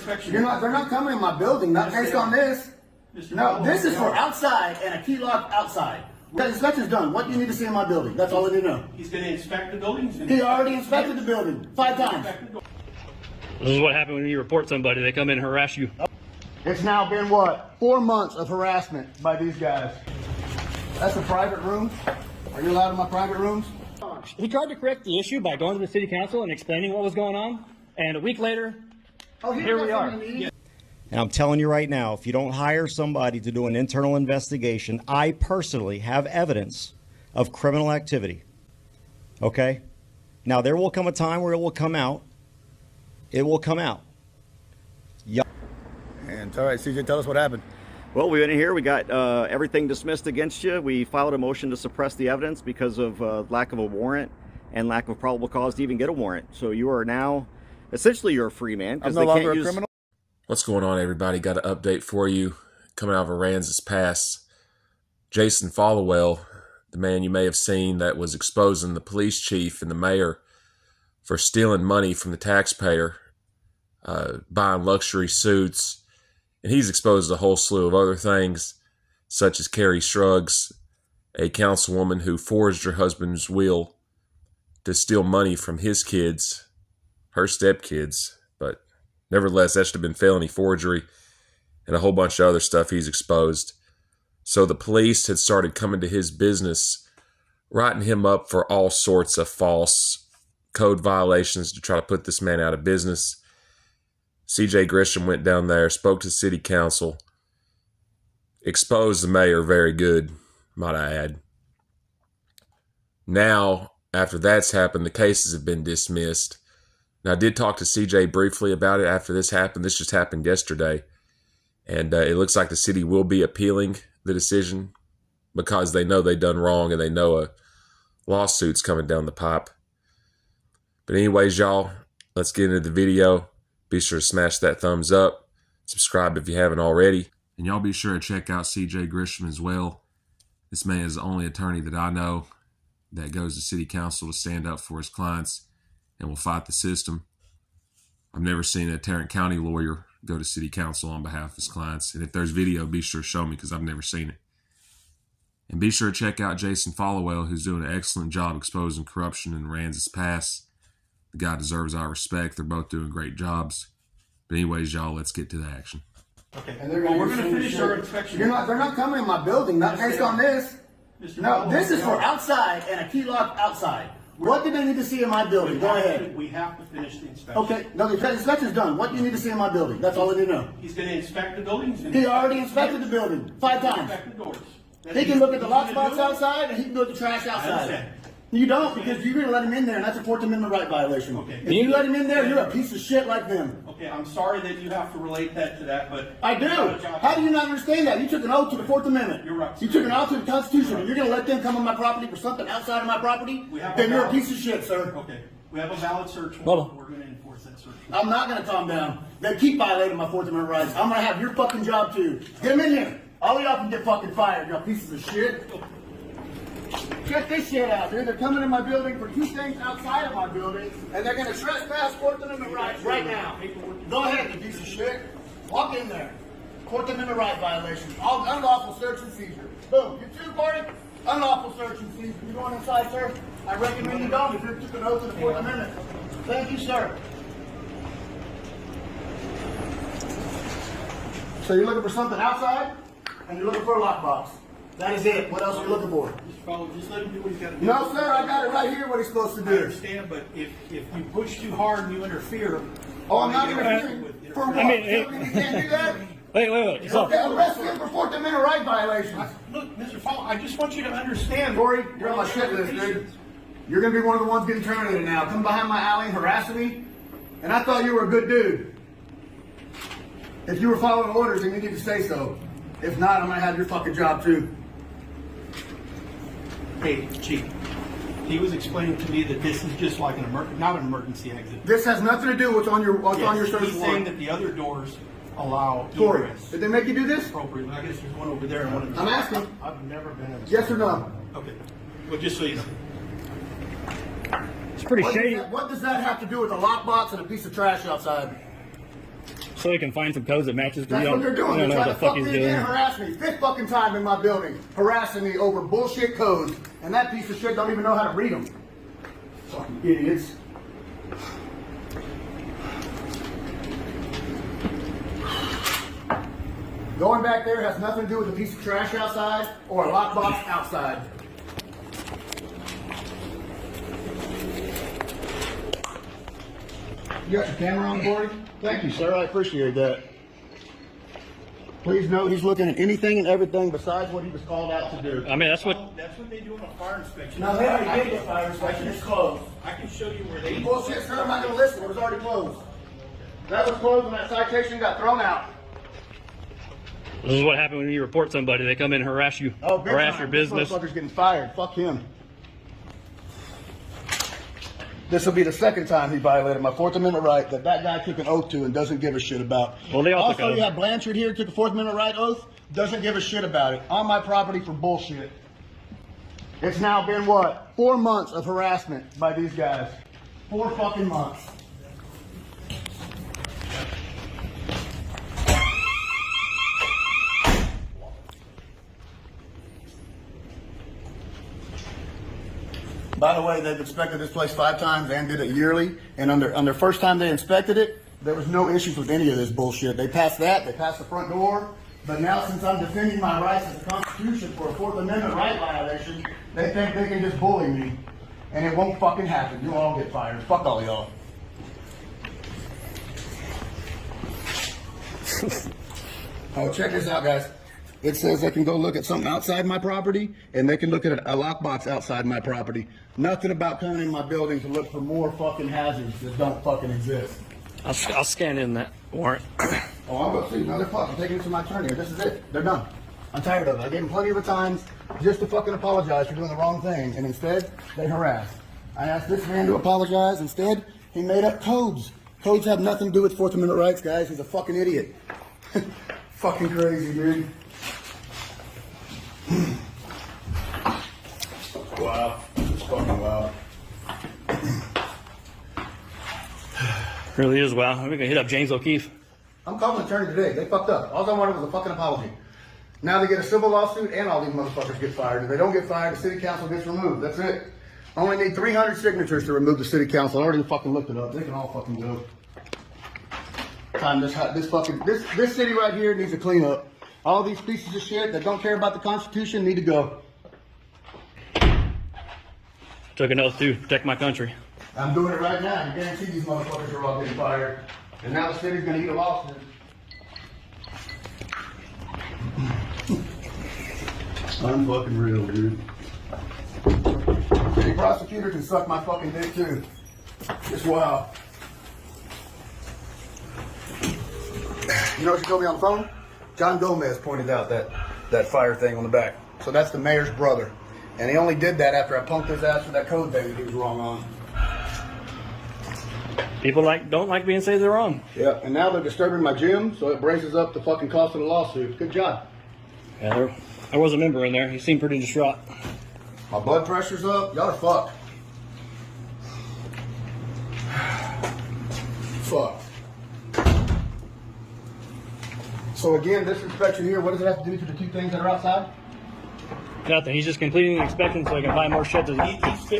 They're not coming in my building, not based on this. No, this is for outside and a key lock outside. The inspection's done. What do you need to see in my building? That's all I need to know. He's going to inspect the building. He already inspected the building 5 times. This is what happens when you report somebody. They come in and harass you. It's now been, what, 4 months of harassment by these guys. That's a private room. Are you allowed in my private rooms? He tried to correct the issue by going to the city council and explaining what was going on. And a week later, here we are. And I'm telling you right now, if you don't hire somebody to do an internal investigation, I personally have evidence of criminal activity. Okay? Now, there will come a time where it will come out. It will come out. Yeah. And all right, CJ, tell us what happened. Well, we went in here. We got everything dismissed against you. We filed a motion to suppress the evidence because of lack of a warrant and lack of probable cause to even get a warrant. So you are now, essentially, you're a free man. I'm no longer a criminal. What's going on, everybody? Got an update for you coming out of Aransas Pass. Jason Followell, the man you may have seen that was exposing the police chief and the mayor for stealing money from the taxpayer, buying luxury suits, and he's exposed a whole slew of other things, such as Carrie Shrugs, a councilwoman who forged her husband's will to steal money from his kids, her stepkids, but nevertheless, that should have been felony forgery and a whole bunch of other stuff he's exposed. So the police had started coming to his business, writing him up for all sorts of false code violations to try to put this man out of business. CJGrisham went down there, spoke to city council, exposed the mayor very good, might I add. Now, after that's happened, the cases have been dismissed. Now, I did talk to CJ briefly about it after this happened. This just happened yesterday. And it looks like the city will be appealing the decision because they know they've done wrong and they know a lawsuit's coming down the pipe. But anyways, y'all, let's get into the video. Be sure to smash that thumbs up. Subscribe if you haven't already. And y'all be sure to check out CJ Grisham as well. This man is the only attorney that I know that goes to city council to stand up for his clients and will fight the system. I've never seen a Tarrant County lawyer go to city council on behalf of his clients. And if there's video, be sure to show me because I've never seen it. And be sure to check out Jason Followell, who's doing an excellent job exposing corruption in Aransas Pass. The guy deserves our respect. They're both doing great jobs. But anyways, y'all, let's get to the action. Okay. And we're going to finish our inspection. They're not coming in my building, not based on this. No, this is for outside and a key lock outside. What do they need to see in my building? Go ahead. We have to finish the inspection. Okay, no, the inspection's done. What do you need to see in my building? That's all I need to know. He's going to inspect the building. He already inspected the building 5 times. Inspect the doors. He can look at the lockspots outside and he can go to the trash outside. You don't, because you're going to let him in there, and that's a 4th Amendment right violation. Okay. If you let him in there, you're a piece of shit like them. Okay, I'm sorry that you have to relate that to that, but... I do. How do you not understand that? You took an oath to the 4th Amendment. You're right. You took an oath to the Constitution, and you're going to let them come on my property for something outside of my property? Then you're a piece of shit, sir. Okay. We have a valid search warrant. We're going to enforce that search warrant. I'm not going to calm down. They keep violating my 4th Amendment rights. I'm going to have your fucking job, too. Get them in here. All of y'all can get fucking fired, y'all pieces of shit. Check this shit out, dude. They're coming in my building for 2 things outside of my building, and they're going to trespass 4th Amendment rights right now. Go ahead, you piece of shit. Walk in there. 4th Amendment right violation. All unlawful search and seizure. Boom. You too, party? Unlawful search and seizure. You going inside, sir? I recommend you don't if you took an oath to the 4th Amendment. Thank you, sir. So you're looking for something outside, and you're looking for a lockbox. That is it. What else are you looking for? Just let him do what he's got to do. No, sir, I got it right here what he's supposed to do. I understand, but if you push too hard and you interfere... Oh, I'm not interfering. For what? You can't do that? Wait. Okay, arrest him for 4th Amendment right violations. Look, Mr. Followell, I just want you to understand... Corey, you're on my shit list, dude. You're going to be one of the ones getting terminated now. Come behind my alley and harassing me. And I thought you were a good dude. If you were following orders, then you need to say so. If not, I'm going to have your fucking job, too. Hey, Chief, he was explaining to me that this is just like not an emergency exit. This has nothing to do with what's on your search warrant. He's saying that the other doors allow Corey, egress. did they make you do this? Appropriately. I guess there's one over there and one in the I'm asking. I've never been in a... Yes or no? Okay. Well, just so you know. It's pretty shady. What does that have to do with a lockbox and a piece of trash outside? So he can find some codes that matches. That's what they're doing. You don't know They're what trying the to fuck he's fuck me again doing. and harass me. Fifth fucking time in my building, harassing me over bullshit codes, and that piece of shit don't even know how to read them. Fucking idiots. Going back there has nothing to do with a piece of trash outside or a lockbox outside. You got your camera on, Corey? Thank you, sir. I appreciate that. Please note he's looking at anything and everything besides what he was called out to do. I mean, that's what. That's what they do on a fire inspection. Now, they already did the fire inspection. It's closed. I can show you where they. Bullshit, sir. I'm not going to listen. It was already closed. That was closed when that citation got thrown out. This is what happened when you report somebody. They come in and harass you, Big harass time. your business. This motherfucker's getting fired. Fuck him. This will be the second time he violated my Fourth Amendment right that guy took an oath to and doesn't give a shit about. Well, they also you have Blanchard here, took a Fourth Amendment right oath, doesn't give a shit about it. On my property for bullshit. It's now been, what, 4 months of harassment by these guys. 4 fucking months. By the way, they've inspected this place 5 times and did it yearly. And on their first time they inspected it, there was no issues with any of this bullshit. They passed that, they passed the front door. But now since I'm defending my rights as the Constitution for a Fourth Amendment right violation, they think they can just bully me. And it won't fucking happen. You'll all get fired. Fuck all y'all. Oh, check this out, guys. It says they can go look at something outside my property, and they can look at a lockbox outside my property. Nothing about coming in my building to look for more fucking hazards that don't fucking exist. I'll scan in that warrant. Oh, I'm going to see. No, they're fucking taking it to my attorney. This is it. They're done. I'm tired of it. I gave them plenty of times just to fucking apologize for doing the wrong thing, and instead, they harassed. I asked this man to apologize. Instead, he made up codes. Codes have nothing to do with Fourth Amendment rights, guys. He's a fucking idiot. Fucking crazy, dude. Wow. It's fucking wow. Really is wow. We're gonna hit up James O'Keefe. I'm calling the attorney today. They fucked up. All I wanted was a fucking apology. Now they get a civil lawsuit and all these motherfuckers get fired. If they don't get fired, the city council gets removed. That's it. I only need 300 signatures to remove the city council. I already fucking looked it up. They can all fucking go. Time this city right here needs to clean up. All these pieces of shit that don't care about the Constitution need to go. Took an oath to protect my country. I'm doing it right now. I guarantee these motherfuckers are all getting fired. And now the city's gonna eat a lawsuit. I'm fucking real, dude. City prosecutor can suck my fucking dick too. Just wow. You know what she told me on the phone? John Gomez pointed out that fire thing on the back. So that's the mayor's brother. And he only did that after I punked his ass for that code thing that he was wrong on. People don't like being said they're wrong. Yeah, and now they're disturbing my gym, so it braces up the fucking cost of the lawsuit. Good job. Yeah, there was a member in there. He seemed pretty distraught. My blood pressure's up. Y'all are fucked. Fuck. So again, this inspection here, what does it have to do to the 2 things that are outside? Nothing. He's just completing the inspection so he can buy more shit to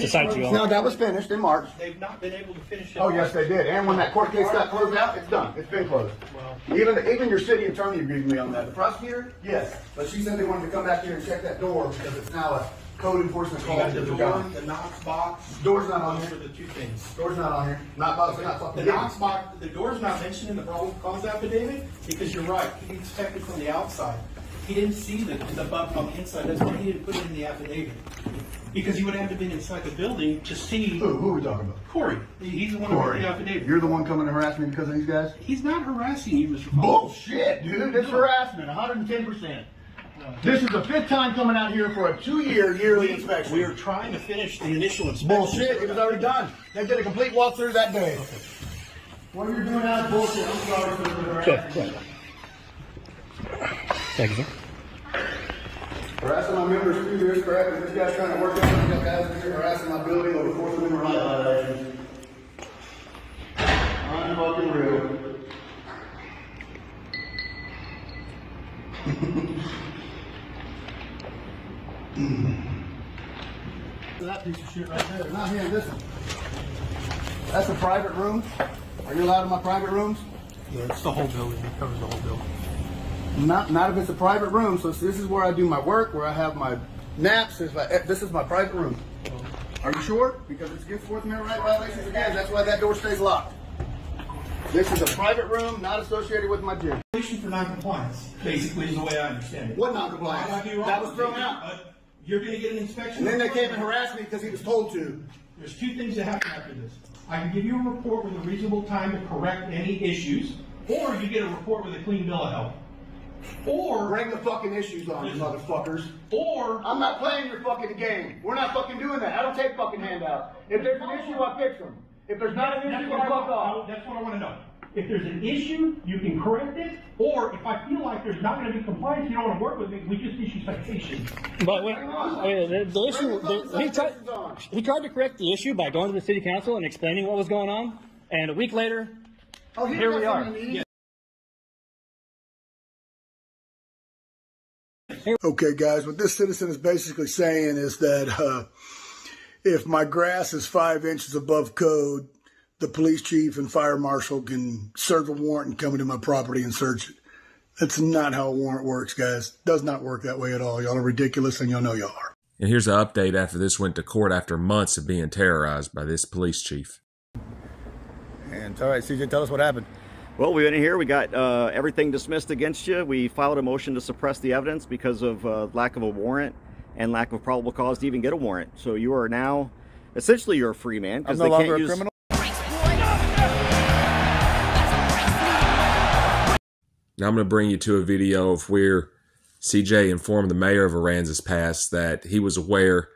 cite you on. No, that was finished in March. They've not been able to finish it. Oh, yes, they did. And when that court case got closed out, it's done. It's been closed. Well, Even your city attorney agreed with me on that. The prosecutor, yes. But she said they wanted to come back here and check that door because it's now a code enforcement call. the door, the Knox box. Door's not on Those here. are the 2 things. Door's not on here. Not box. They're not fucking. The Knox box, the door's not mentioned in the probable cause affidavit because you're right. He inspected from the outside. He didn't see the button on the inside. That's why he didn't put it in the affidavit. Because he would have to be inside the building to see. Who are we talking about? Corey. He's the one who wrote the affidavit. You're the one coming to harass me because of these guys? He's not harassing you, Mr. Followell. Bullshit, dude. It's harassment. 110%. This is the 5th time coming out here for a 2-year yearly inspection. We are trying to finish the initial inspection. Bullshit. It was already done. They did a complete walkthrough that day. What you're doing now is bullshit. I'm sorry for the harassment. Thank you, sir. Harassing my members too is correct. This guy's trying to work out. This guy's here harassing my building over Fourth Amendment right violations. I'm fucking real. That piece of shit right there. Not here, listen. That's a private room. Are you allowed in my private rooms? Yeah, it's the whole building. It covers the whole building. Not if it's a private room. So this is where I do my work, where I have my naps. This is my private room. Are you sure? Because it's against Fourth Amendment right violations again. That's why that door stays locked. This is a private room, not associated with my gym. For non-compliance, basically, is the way I understand it. What non-compliance? I might be wrong. That was thrown out. You're going to get an inspection. And then they came and harassed me because he was told to. There's two things that happen after this. I can give you a report with a reasonable time to correct any issues, or you get a report with a clean bill of health. Or bring the fucking issues on, you motherfuckers. Or I'm not playing your fucking game. We're not fucking doing that. I don't take fucking handouts. If there's an issue, I fix them. If there's not an issue, I fuck off. That's what I want to know. If there's an issue, you can correct it, or if I feel like there's not going to be compliance, you don't want to work with me, we just issue citations. But the issue, he tried to correct the issue by going to the city council and explaining what was going on, and a week later, here we are. Okay, guys, what this citizen is basically saying is that if my grass is 5 inches above code, the police chief and fire marshal can serve a warrant and come into my property and search it. That's not how a warrant works, guys. It does not work that way at all. Y'all are ridiculous, and y'all know y'all are. And here's an update after this went to court after months of being terrorized by this police chief. And all right, CJ, tell us what happened. Well, we went in here. We got everything dismissed against you. We filed a motion to suppress the evidence because of lack of a warrant and lack of probable cause to even get a warrant. So you are now, essentially, you're a free man. I'm no longer a criminal. Now I'm going to bring you to a video of where CJ informed the mayor of Aransas Pass that he was aware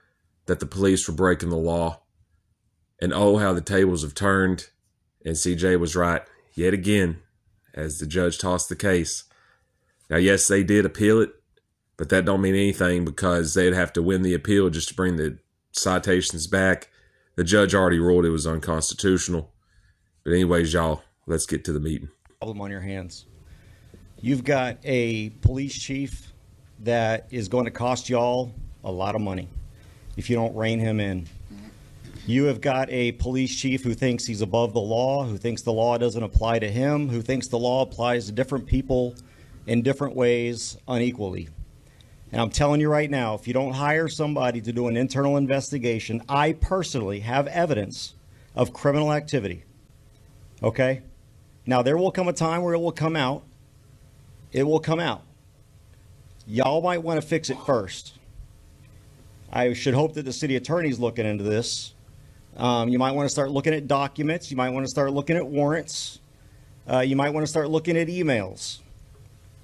that the police were breaking the law. And oh, how the tables have turned. And CJ was right yet again as the judge tossed the case. Now, yes, they did appeal it, but that don't mean anything because they'd have to win the appeal just to bring the citations back. The judge already ruled it was unconstitutional. But anyways, y'all, let's get to the meeting. Problem on your hands. You've got a police chief that is going to cost y'all a lot of money if you don't rein him in. You have got a police chief who thinks he's above the law, who thinks the law doesn't apply to him, who thinks the law applies to different people in different ways unequally. And I'm telling you right now, if you don't hire somebody to do an internal investigation, I personally have evidence of criminal activity. Okay? Now, there will come a time where it will come out. It will come out. Y'all might want to fix it first. I should hope that the city attorney's looking into this. You might want to start looking at documents. You might want to start looking at warrants. You might want to start looking at emails.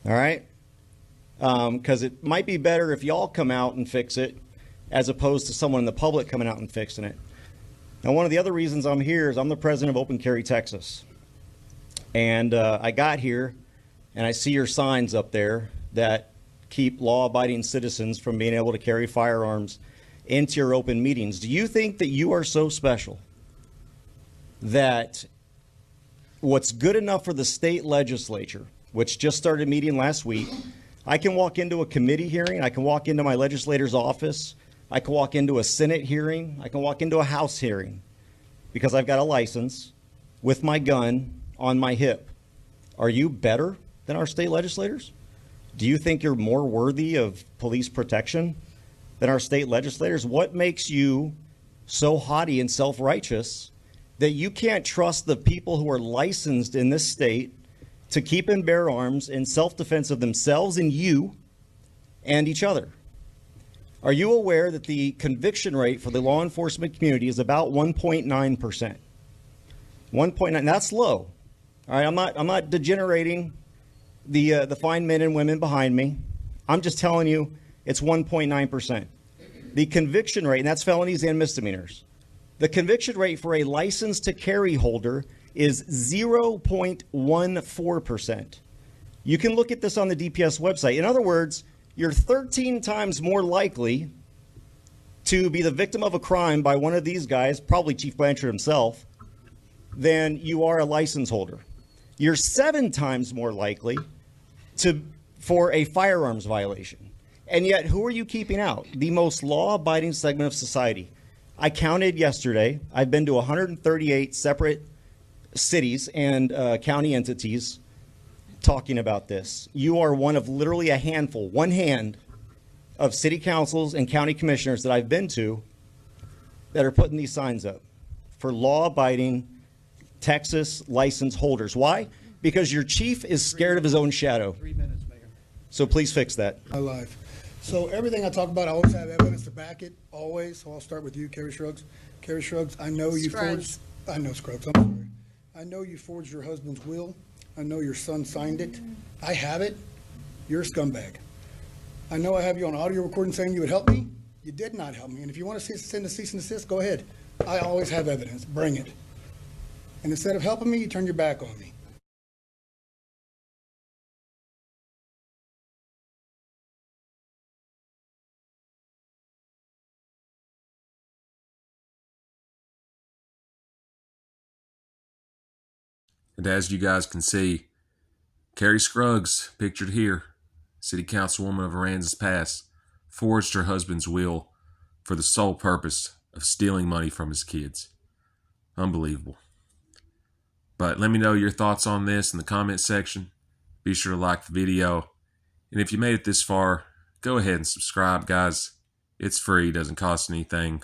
All right? Because it might be better if y'all come out and fix it as opposed to someone in the public coming out and fixing it. Now, one of the other reasons I'm here is I'm the president of Open Carry Texas. And I got here, and I see your signs up there that keep law-abiding citizens from being able to carry firearms into your open meetings. Do you think that you are so special that what's good enough for the state legislature, which just started meeting last week, I can walk into a committee hearing, I can walk into my legislator's office, I can walk into a Senate hearing, I can walk into a House hearing because I've got a license with my gun on my hip. Are you better than our state legislators? Do you think you're more worthy of police protection than our state legislators? What makes you so haughty and self-righteous that you can't trust the people who are licensed in this state to keep and bear arms in self-defense of themselves and you and each other? Are you aware that the conviction rate for the law enforcement community is about 1.9%? 1.9, that's low. All right, I'm not degenerating the fine men and women behind me. I'm just telling you it's 1.9%. The conviction rate, and that's felonies and misdemeanors, the conviction rate for a license to carry holder is 0.14%. You can look at this on the DPS website. In other words, you're 13 times more likely to be the victim of a crime by one of these guys, probably Chief Blanchard himself, than you are a license holder. You're 7 times more likely to for a firearms violation. And yet, who are you keeping out? The most law-abiding segment of society. I counted yesterday. I've been to 138 separate cities and county entities talking about this. You are one of literally a handful, one hand, of city councils and county commissioners that I've been to that are putting these signs up for law-abiding Texas license holders. Why? Because your chief is scared of his own shadow. 3 minutes, Mayor. So please fix that. My life. So everything I talk about, I always have evidence to back it, always. So I'll start with you, Carrie Shrugs. Carrie Shrugs, I know you forged, I know Scruggs, I'm sorry. I know you forged your husband's will. I know your son signed it. I have it. You're a scumbag. I know I have you on audio recording saying you would help me. You did not help me. And if you want to send a cease and desist, go ahead. I always have evidence. Bring it. And instead of helping me, you turn your back on me. And as you guys can see, Carrie Scruggs, pictured here, City Councilwoman of Aransas Pass, forged her husband's will for the sole purpose of stealing money from his kids. Unbelievable. But let me know your thoughts on this in the comment section. Be sure to like the video. And if you made it this far, go ahead and subscribe, guys. It's free, doesn't cost anything.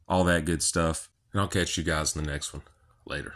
All that good stuff. And I'll catch you guys in the next one. Later.